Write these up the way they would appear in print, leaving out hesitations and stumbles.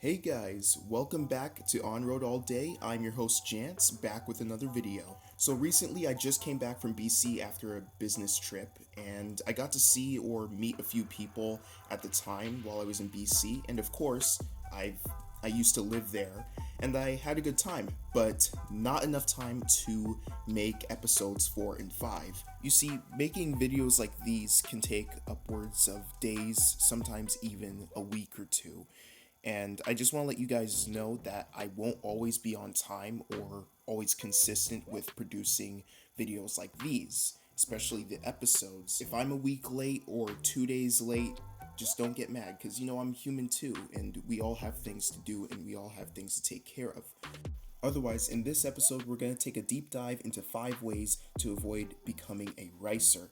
Hey guys, welcome back to On Road All Day. I'm your host Jance, back with another video. So recently I just came back from BC after a business trip, and I got to see or meet a few people at the time while I was in BC, and of course, I used to live there, and I had a good time, but not enough time to make episodes 4 and 5. You see, making videos like these can take upwards of days, sometimes even a week or two. And I just want to let you guys know that I won't always be on time or always consistent with producing videos like these, especially the episodes. If I'm a week late or 2 days late, just don't get mad, because I'm human too, and we all have things to do and we all have things to take care of. Otherwise, in this episode, we're going to take a deep dive into 5 ways to avoid becoming a ricer.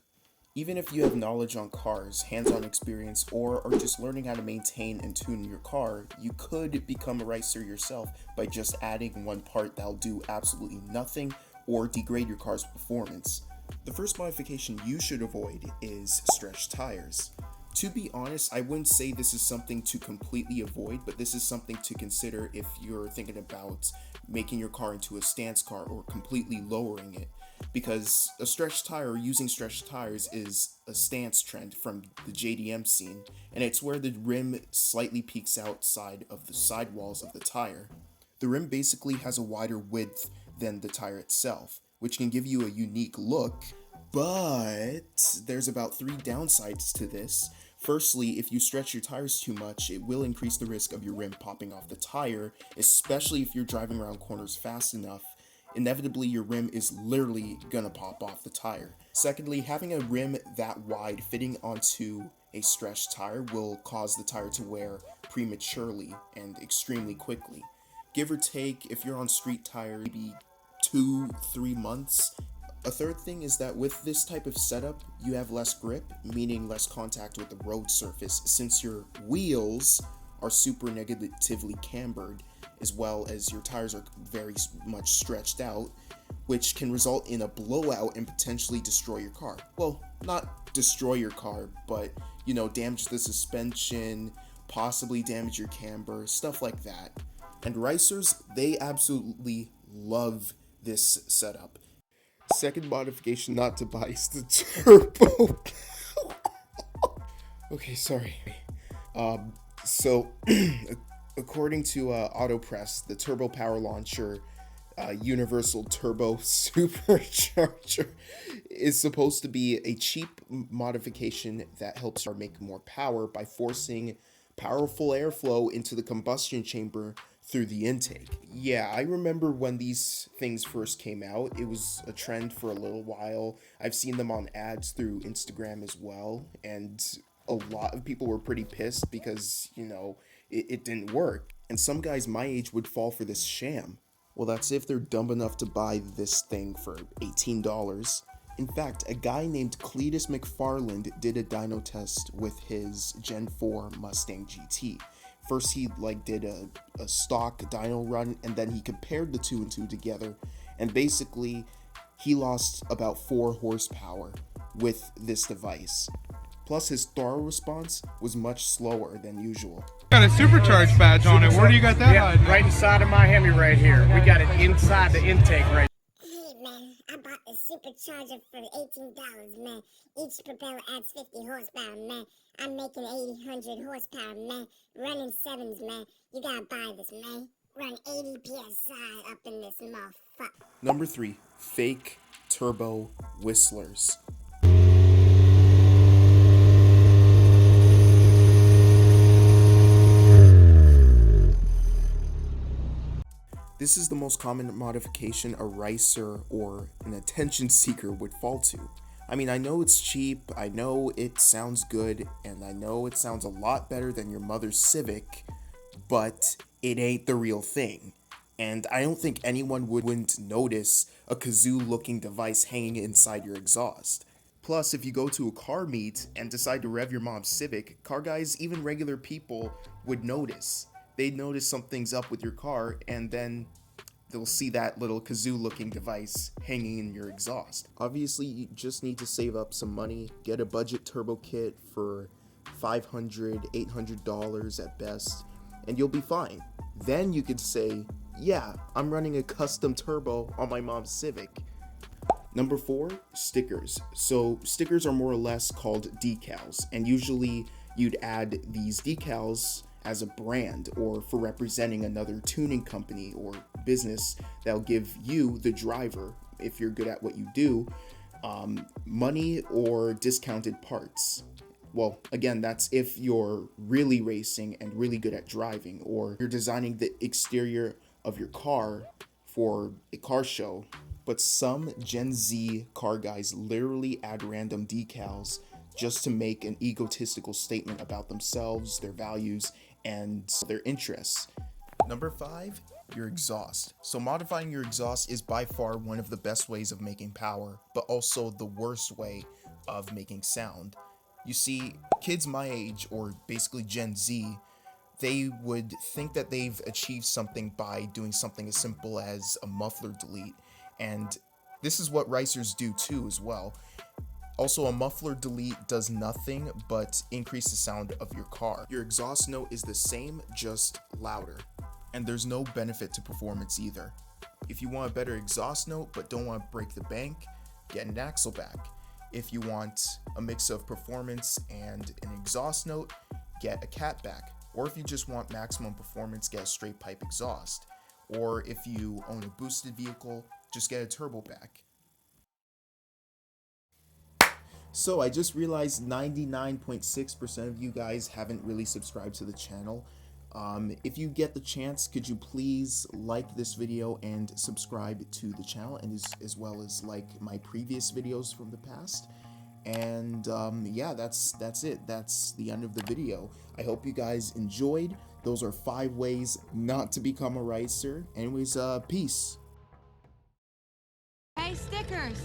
Even if you have knowledge on cars, hands-on experience, or are just learning how to maintain and tune your car, you could become a ricer yourself by just adding one part that'll do absolutely nothing or degrade your car's performance. The first modification you should avoid is stretched tires. To be honest, I wouldn't say this is something to completely avoid, but this is something to consider if you're thinking about making your car into a stance car or completely lowering it. Because a stretched tire, or using stretched tires, is a stance trend from the JDM scene, and it's where the rim slightly peeks outside of the sidewalls of the tire. The rim basically has a wider width than the tire itself, which can give you a unique look, but there's about 3 downsides to this. Firstly, if you stretch your tires too much, it will increase the risk of your rim popping off the tire, especially if you're driving around corners fast enough. Inevitably, your rim is literally gonna pop off the tire. Secondly, having a rim that wide fitting onto a stretched tire will cause the tire to wear prematurely and extremely quickly. Give or take, if you're on street tire, maybe 2-3 months. A third thing is that with this type of setup, you have less grip, meaning less contact with the road surface, since your wheels are super negatively cambered, as well as your tires are very much stretched out, which can result in a blowout and potentially destroy your car. Well, not destroy your car, but, damage the suspension, possibly damage your camber, stuff like that. And ricers, they absolutely love this setup. Second modification not to buy is the turbo. Okay, sorry. So, according to AutoPress, the Turbo Power Launcher Universal Turbo Supercharger is supposed to be a cheap modification that helps you make more power by forcing powerful airflow into the combustion chamber through the intake. Yeah, I remember when these things first came out. It was a trend for a little while. I've seen them on ads through Instagram as well, and a lot of people were pretty pissed because, it didn't work. And some guys my age would fall for this sham. Well, that's if they're dumb enough to buy this thing for $18. In fact, a guy named Cletus McFarland did a dyno test with his Gen 4 Mustang GT. First he did a stock dyno run, and then he compared the 2 and 2 together, and basically he lost about 4 horsepower with this device. Plus his throttle response was much slower than usual. Got a supercharged badge on it. Where do you got that? Yeah, right inside of my Hemi right here. We got it inside the intake right. Hey man, I bought the supercharger for $18, man. Each propeller adds 50 horsepower, man. I'm making 800 horsepower, man. Running 7s, man. You gotta buy this, man. Run 80 PSI up in this motherfucker. Number 3, fake turbo whistlers. This is the most common modification a ricer or an attention seeker would fall to. I mean, I know it's cheap, I know it sounds good, and I know it sounds a lot better than your mother's Civic, but it ain't the real thing. And I don't think anyone wouldn't notice a kazoo-looking device hanging inside your exhaust. Plus, if you go to a car meet and decide to rev your mom's Civic, car guys, even regular people, would notice. They'd notice something's up with your car, and then they'll see that little kazoo-looking device hanging in your exhaust. Obviously, you just need to save up some money, get a budget turbo kit for $500, $800 at best, and you'll be fine. Then you could say, yeah, I'm running a custom turbo on my mom's Civic. Number 4, stickers. So stickers are more or less called decals, and usually you'd add these decals as a brand or for representing another tuning company or business that'll give you, the driver, if you're good at what you do, money or discounted parts. Well, again, that's if you're really racing and really good at driving, or you're designing the exterior of your car for a car show. But some Gen Z car guys literally add random decals just to make an egotistical statement about themselves, their values, and their interests. Number 5, your exhaust. So modifying your exhaust is by far one of the best ways of making power, but also the worst way of making sound. You see, kids my age, or basically Gen Z, they would think that they've achieved something by doing something as simple as a muffler delete, and this is what racers do too as well. Also, a muffler delete does nothing but increase the sound of your car. Your exhaust note is the same, just louder, and there's no benefit to performance either. If you want a better exhaust note but don't want to break the bank, get an axle back. If you want a mix of performance and an exhaust note, get a cat back. Or if you just want maximum performance, get a straight pipe exhaust. Or if you own a boosted vehicle, just get a turbo back. So I just realized 99.6% of you guys haven't really subscribed to the channel. If you get the chance, could you please like this video and subscribe to the channel, and as well as like my previous videos from the past. And yeah, that's it. That's the end of the video. I hope you guys enjoyed. Those are 5 ways not to become a racer. Anyways, peace. Hey, stickers!